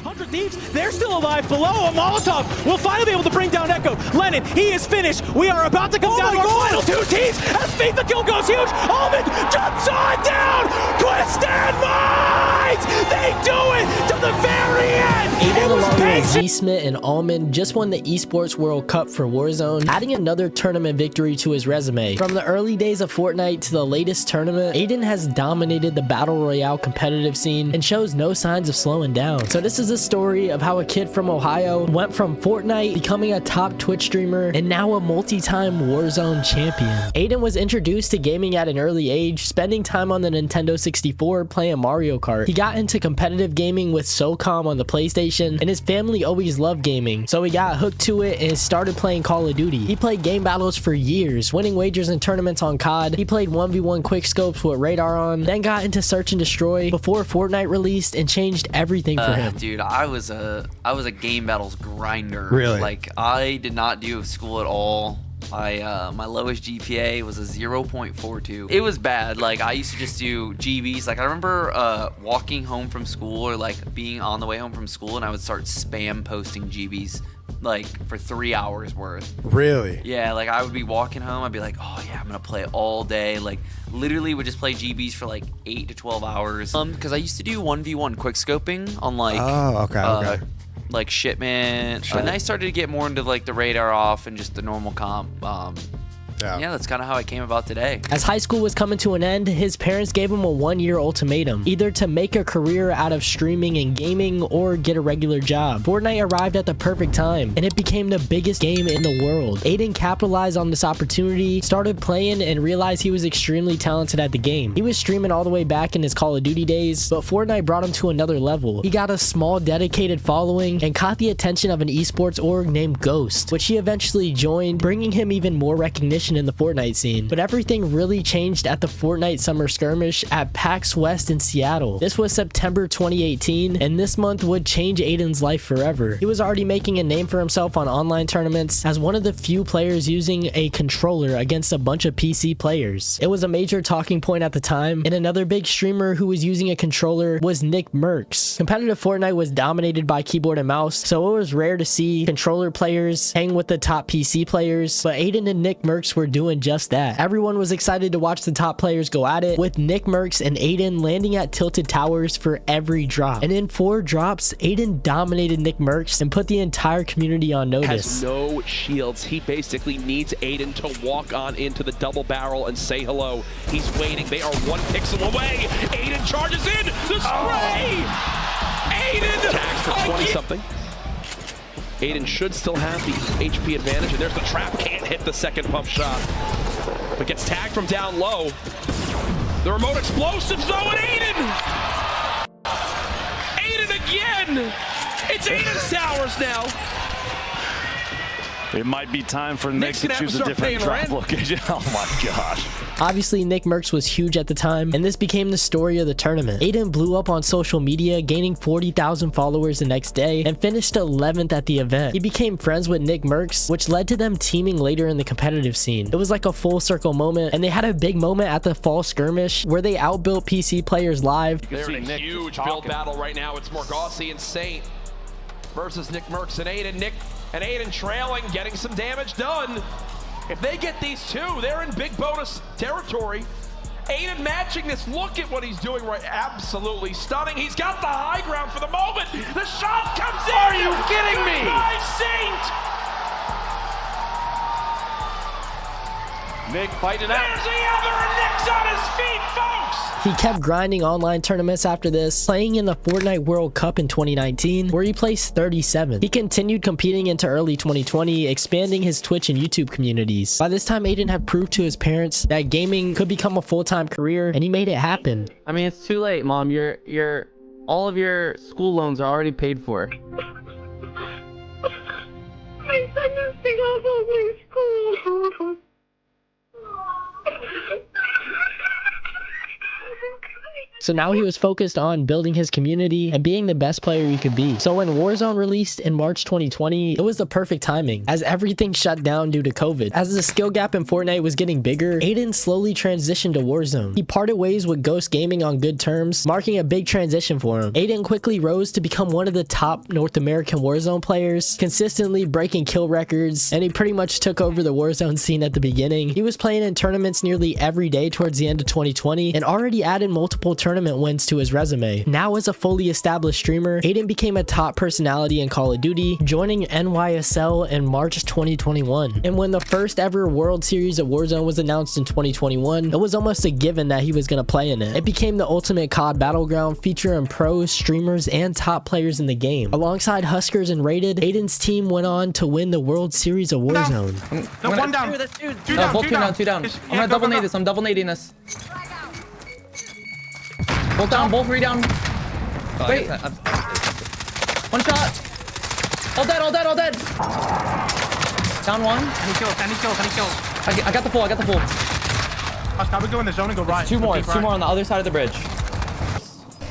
100 Thieves, they're still alive below. A Molotov will finally be able to bring down Echo. Lennon, he is finished. We are about to come down to our final two teams as Feed the Kill goes huge. Almond jumps on down. Twisted Minds! They do it to the very end. Aydan along with Z-Smith and Almond just won the Esports World Cup for Warzone, adding another tournament victory to his resume. From the early days of Fortnite to the latest tournament, Aydan has dominated the Battle Royale competitive scene and shows no signs of slowing down. So this is a story of how a kid from Ohio went from Fortnite, becoming a top Twitch streamer, and now a multi-time Warzone champion. Aydan was introduced to gaming at an early age, spending time on the Nintendo 64 playing Mario Kart. He got into competitive gaming with SOCOM on the PlayStation, and his family always loved gaming, so he got hooked to it and started playing Call of Duty. He played game battles for years, winning wagers and tournaments on COD. He played 1v1 quickscopes with Radar on, then got into Search and Destroy before Fortnite released and changed everything for him. Dude, I was a game battles grinder. Really? Like, I did not do school at all. My lowest GPA was a 0.42. It was bad. Like, I used to just do GBs. Like, I remember walking home from school or like being on the way home from school, and I would start spam posting GBs like for 3 hours worth. Really? Yeah, like I would be walking home, I'd be like, oh yeah, I'm gonna play all day. Like, literally would just play GBs for like 8 to 12 hours. Because I used to do 1v1 quick scoping on like okay. Like shipment, and I started to get more into like the radar off and just the normal comp. Yeah, that's kind of how I came about today. As high school was coming to an end, his parents gave him a 1-year ultimatum, either to make a career out of streaming and gaming or get a regular job. Fortnite arrived at the perfect time, and it became the biggest game in the world. Aydan capitalized on this opportunity, started playing, and realized he was extremely talented at the game. He was streaming all the way back in his Call of Duty days, but Fortnite brought him to another level. He got a small, dedicated following and caught the attention of an esports org named Ghost, which he eventually joined, bringing him even more recognition in the Fortnite scene. But everything really changed at the Fortnite Summer Skirmish at PAX West in Seattle. This was September 2018, and this month would change Aydan's life forever. He was already making a name for himself on online tournaments as one of the few players using a controller against a bunch of PC players. It was a major talking point at the time, and another big streamer who was using a controller was Nick Mercs. Competitive Fortnite was dominated by keyboard and mouse, so it was rare to see controller players hang with the top PC players, but Aydan and Nick Mercs were doing just that. Everyone was excited to watch the top players go at it, with Nick Mercs and Aydan landing at tilted towers for every drop. And in 4 drops, Aydan dominated Nick Mercs and put the entire community on notice. Has no shields. He basically needs Aydan to walk on into the double barrel and say hello. He's waiting. They are 1 pixel away. Aydan charges in. The spray! Aydan! Tags for 20-something. Aydan should still have the HP advantage, and there's the trap. Can't hit the second pump shot, but gets tagged from down low. The remote explosives though, and Aydan! Aydan again! It's Aydan's towers now. It might be time for Nick to choose a different drop location. Oh my gosh. Obviously, Nick Mercs was huge at the time, and this became the story of the tournament. Aydan blew up on social media, gaining 40,000 followers the next day, and finished 11th at the event. He became friends with Nick Mercs, which led to them teaming later in the competitive scene. It was like a full circle moment, and they had a big moment at the fall skirmish where they outbuilt PC players live. They're in a huge build battle right now. It's Morgossi and Saint versus Nick Mercs and Aydan. Nick and Aydan trailing, getting some damage done. If they get these two, they're in big bonus territory. Aydan matching this. Look at what he's doing right. Absolutely stunning. He's got the high ground for the moment. The shot comes in. Are you kidding me? By Saint. Nick fighting out. There's the other, and Nick's on his feet, folks. He kept grinding online tournaments after this, playing in the Fortnite World Cup in 2019, where he placed 37th. He continued competing into early 2020, expanding his Twitch and YouTube communities. By this time, Aydan had proved to his parents that gaming could become a full-time career, and he made it happen. I mean, it's too late, Mom. All of your school loans are already paid for. My son is being off of my school. So now he was focused on building his community and being the best player he could be. So when Warzone released in March 2020, it was the perfect timing as everything shut down due to COVID. As the skill gap in Fortnite was getting bigger, Aydan slowly transitioned to Warzone. He parted ways with Ghost Gaming on good terms, marking a big transition for him. Aydan quickly rose to become one of the top North American Warzone players, consistently breaking kill records, and he pretty much took over the Warzone scene at the beginning. He was playing in tournaments nearly every day towards the end of 2020 and already added multiple tournament wins to his resume. Now as a fully established streamer, Aydan became a top personality in Call of Duty, joining NYSL in March 2021. And when the first ever World Series of Warzone was announced in 2021, it was almost a given that he was going to play in it. It became the ultimate COD battleground, featuring pros, streamers, and top players in the game. Alongside Huskers and Rated, Aydan's team went on to win the World Series of Warzone. No, one down. Two down. I'm gonna double nade this. I'm double nading this. Both down, both three down. Wait. One shot. All dead, all dead, all dead. Down one. Any kills. I got the full, Now we go in the zone and go right. Two more on the other side of the bridge.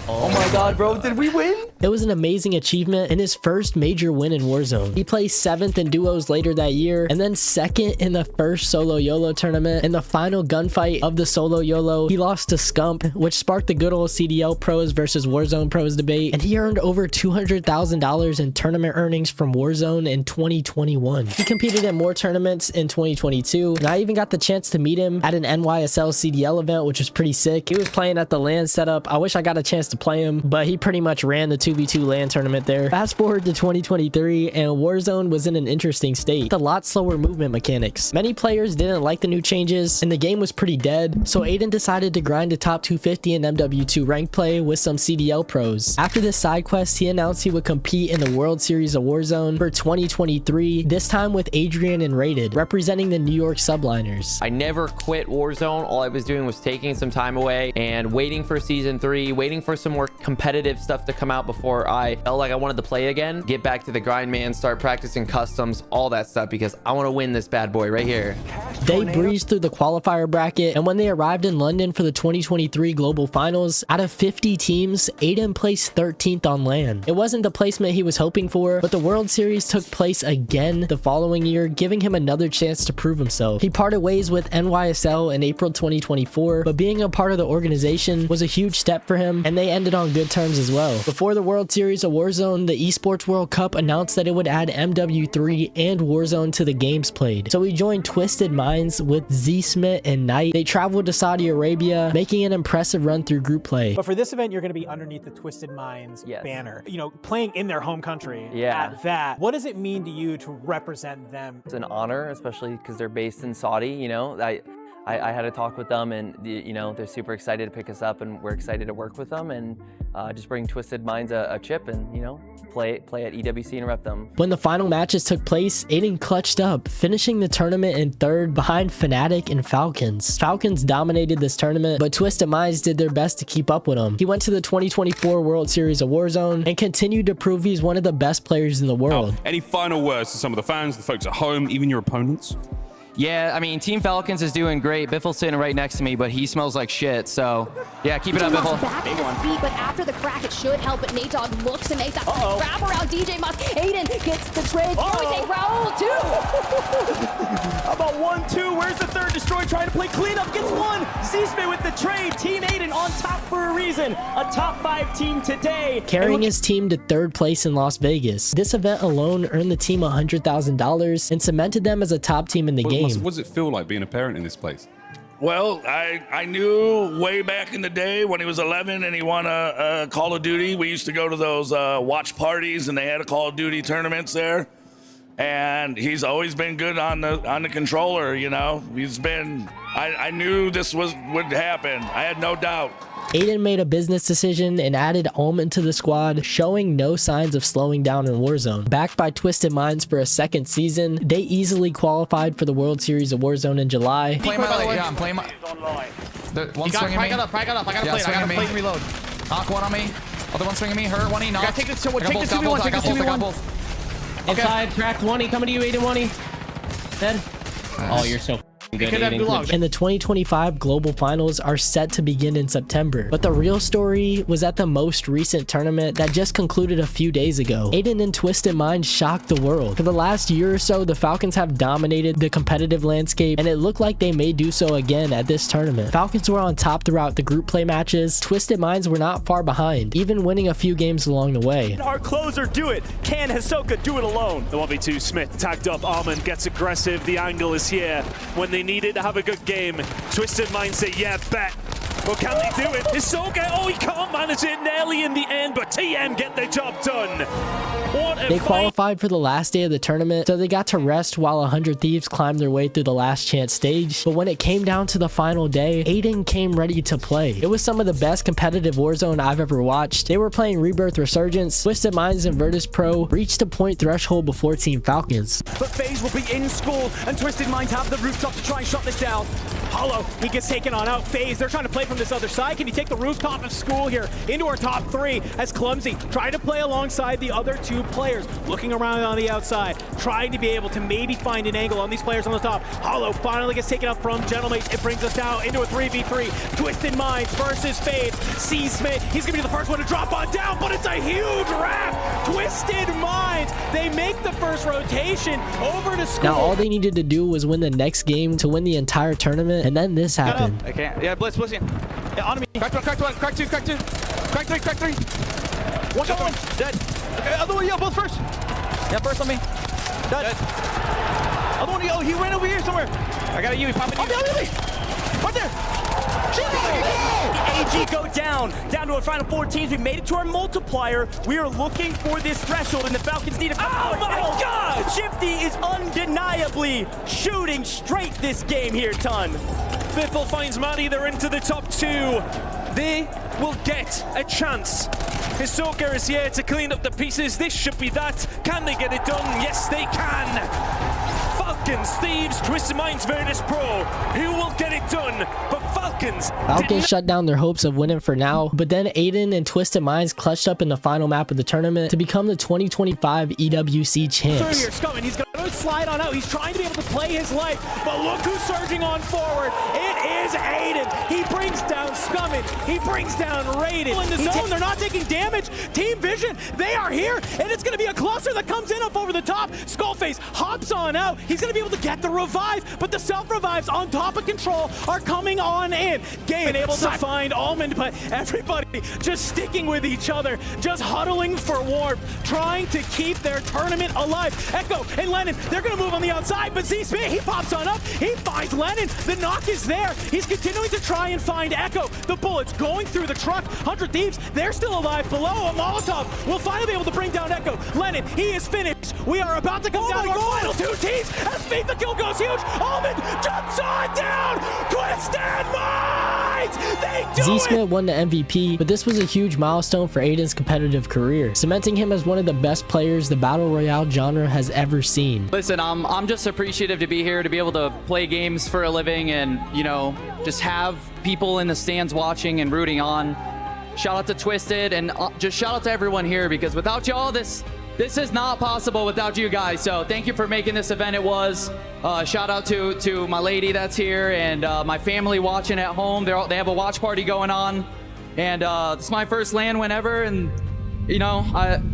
Oh my god, bro. Did we win? It was an amazing achievement and his first major win in Warzone. He placed 7th in duos later that year and then 2nd in the first solo YOLO tournament. In the final gunfight of the solo YOLO, he lost to Scump, which sparked the good old CDL pros versus Warzone pros debate, and he earned over $200,000 in tournament earnings from Warzone in 2021. He competed in more tournaments in 2022, and I even got the chance to meet him at an NYSL CDL event, which was pretty sick. He was playing at the LAN setup. I wish I got a chance to play him, but he pretty much ran the 2v2 LAN tournament there. Fast forward to 2023 and Warzone was in an interesting state, with a lot slower movement mechanics. Many players didn't like the new changes and the game was pretty dead, so Aydan decided to grind to top 250 in MW2 rank play with some CDL pros. After this side quest, he announced he would compete in the World Series of Warzone for 2023, this time with Adrian and Rated, representing the New York Subliners. I never quit Warzone. All I was doing was taking some time away and waiting for season 3, waiting for some more competitive stuff to come out before I felt like I wanted to play again, get back to the grind, man, start practicing customs, all that stuff, because I want to win this bad boy right here. They breezed through the qualifier bracket, and when they arrived in London for the 2023 Global Finals, out of 50 teams, Aydan placed 13th on LAN. It wasn't the placement he was hoping for, but the World Series took place again the following year, giving him another chance to prove himself. He parted ways with NYSL in April 2024, but being a part of the organization was a huge step for him, and they ended on good terms as well. Before the World Series of Warzone, the Esports World Cup announced that it would add MW3 and Warzone to the games played. So he joined Twisted Minds with Z-Smith and Knight. They traveled to Saudi Arabia, making an impressive run through group play. But for this event, you're going to be underneath the Twisted Minds banner. You know, playing in their home country at that. What does it mean to you to represent them? It's an honor, especially because they're based in Saudi, you know. I had a talk with them and, you know, they're super excited to pick us up and we're excited to work with them and just bring Twisted Minds a chip and, you know, play at EWC and rep them. When the final matches took place, Aydan clutched up, finishing the tournament in 3rd behind Fnatic and Falcons. Falcons dominated this tournament, but Twisted Minds did their best to keep up with them. He went to the 2024 World Series of Warzone and continued to prove he's one of the best players in the world. Any final words to some of the fans, the folks at home, even your opponents? Yeah, I mean, Team Falcons is doing great. Biffle's sitting right next to me, but he smells like shit. So, yeah, keep it up, Biffle. Back to his feet, but after the crack, it should help. But Nate Dogg looks to make that wrap around DJ Musk. Aydan gets the trade. Can we take Raul, too? How about 1-2? Where's the third? Destroy trying to play cleanup. Gets one. Z-Smith with the trade. Team Aydan on top for a reason. A top 5 team today. Carrying his team to 3rd place in Las Vegas. This event alone earned the team $100,000 and cemented them as a top team in the game. What does it feel like being a parent in this place? Well, I knew way back in the day when he was 11 and he won a Call of Duty. We used to go to those watch parties and they had a Call of Duty tournaments there. And he's always been good on the controller, you know. He's been, I knew this would happen. I had no doubt. Aydan made a business decision and added Almond to the squad, showing no signs of slowing down in Warzone. Backed by Twisted Minds for a 2nd season, they easily qualified for the World Series of Warzone in July. Play my lane, yeah, I'm playing my... One swinging me. I got plate, I gotta plate and reload. Knock one on me. Other one swinging me, her, one, he knocked. Take this 2v1, take this 2v1. Inside, cracked, 1, coming to you, Aydan, 1. Dead. Nice. Oh, you're so And the 2025 Global Finals are set to begin in September. But the real story was at the most recent tournament that just concluded a few days ago. Aydan and Twisted Minds shocked the world. For the last year or so, the Falcons have dominated the competitive landscape, and it looked like they may do so again at this tournament. Falcons were on top throughout the group play matches. Twisted Minds were not far behind, even winning a few games along the way. Our closer do it. Can Hisoka do it alone? The 1v2 Smith tagged up. Armand gets aggressive. The angle is here. When they need it to have a good game, Twisted Minds say, yeah, bet. Well, can they do it? Hisoka, oh, he can't manage it nearly in the end, but TM get the job done. What a They fight. qualified for the last day of the tournament, so they got to rest while 100 Thieves climbed their way through the last chance stage. But when it came down to the final day, Aydan came ready to play. It was some of the best competitive Warzone I've ever watched. They were playing Rebirth Resurgence. Twisted Minds and Virtus Pro reached a point threshold before Team Falcons. But FaZe will be in school, and Twisted Minds have the rooftop to try and shut this down. Hollow, he gets taken on out. FaZe, they're trying to play from this other side. Can he take the rooftop of school here into our top three as Clumsy trying to play alongside the other two players, looking around on the outside, trying to be able to maybe find an angle on these players on the top. Hollow finally gets taken up from Gentlemate. It brings us down into a 3v3. Twisted Minds versus FaZe. C. Smith, he's gonna be the first one to drop on down, but it's a huge wrap. Twisted Minds, they make the first rotation over to school. Now all they needed to do was win the next game to win the entire tournament, and then this happened. I can't. Yeah, blitz. Yeah, on me. Crack one, crack two. Crack three. One shot, one. Dead. Okay, other one, yeah, both first. Yeah, first on me. Dead. Other one, oh, he ran over here somewhere. I got a U, he popping you. Right there. AG go down to our final 4 teams. We made it to our multiplier. We are looking for this threshold, and the Falcons need a couple. Oh my God! Shifty is undeniably shooting straight this game here, Ton. Biffle finds Maddie. They're into the top 2. They will get a chance. Hisoka is here to clean up the pieces. This should be that. Can they get it done? Yes, they can. Falcons, Thieves, Twisted Minds, Virtus Pro. Who will get it done? But Falcons shut down their hopes of winning for now, but then Aydan and Twisted Minds clutched up in the final map of the tournament to become the 2025 EWC champs. He's going to slide on out. He's trying to be able to play his life, but look who's surging on forward. It is Aydan. He brings down Scummin. He brings down Raiden. In the zone, they're not taking damage. Team Vision, they are here, and it's going to be a cluster that comes in up over the top. Skullface hops on out. He's going to be able to get the revive, but the self-revives on top of Control are coming on in. Game able to find Almond, but everybody just sticking with each other, just huddling for warmth, trying to keep their tournament alive. Echo and Lennon, they're going to move on the outside, but Z-Smith, he pops on up. He finds Lennon. The knock is there. He's continuing to try and find Echo. The bullets going through the truck. 100 Thieves, they're still alive below. A Molotov will finally be able to bring down Echo. Lennon, he is finished. We are about to come down to our final 2 teams as Feed the Kill goes huge. Almond jumps on down. Twisted Minds! They do Z-Smith won the MVP, but this was a huge milestone for Aydan's competitive career, cementing him as one of the best players the Battle Royale genre has ever seen. Listen, I'm just appreciative to be here, to be able to play games for a living and, you know, just have people in the stands watching and rooting on. Shout out to Twisted and just shout out to everyone here, because without y'all, this is not possible without you guys. So thank you for making this event. It was. Shout out to my lady that's here and my family watching at home. They have a watch party going on, and this is my first LAN whenever, and you know,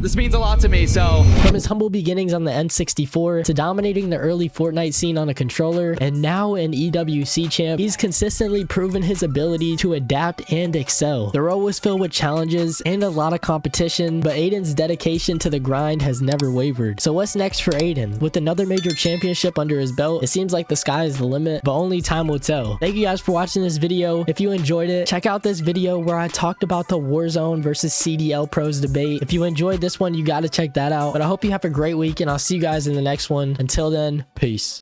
this means a lot to me. So from his humble beginnings on the N64 to dominating the early Fortnite scene on a controller, and now an EWC champ, he's consistently proven his ability to adapt and excel. The road was filled with challenges and a lot of competition, but Aydan's dedication to the grind has never wavered. So what's next for Aydan? With another major championship under his belt, it seems like the sky is the limit, but only time will tell. Thank you guys for watching this video. If you enjoyed it, check out this video where I talked about the Warzone versus CDL pros debate. If you enjoyed this one, you got to check that out. But I hope you have a great week, and I'll see you guys in the next one. Until then, peace.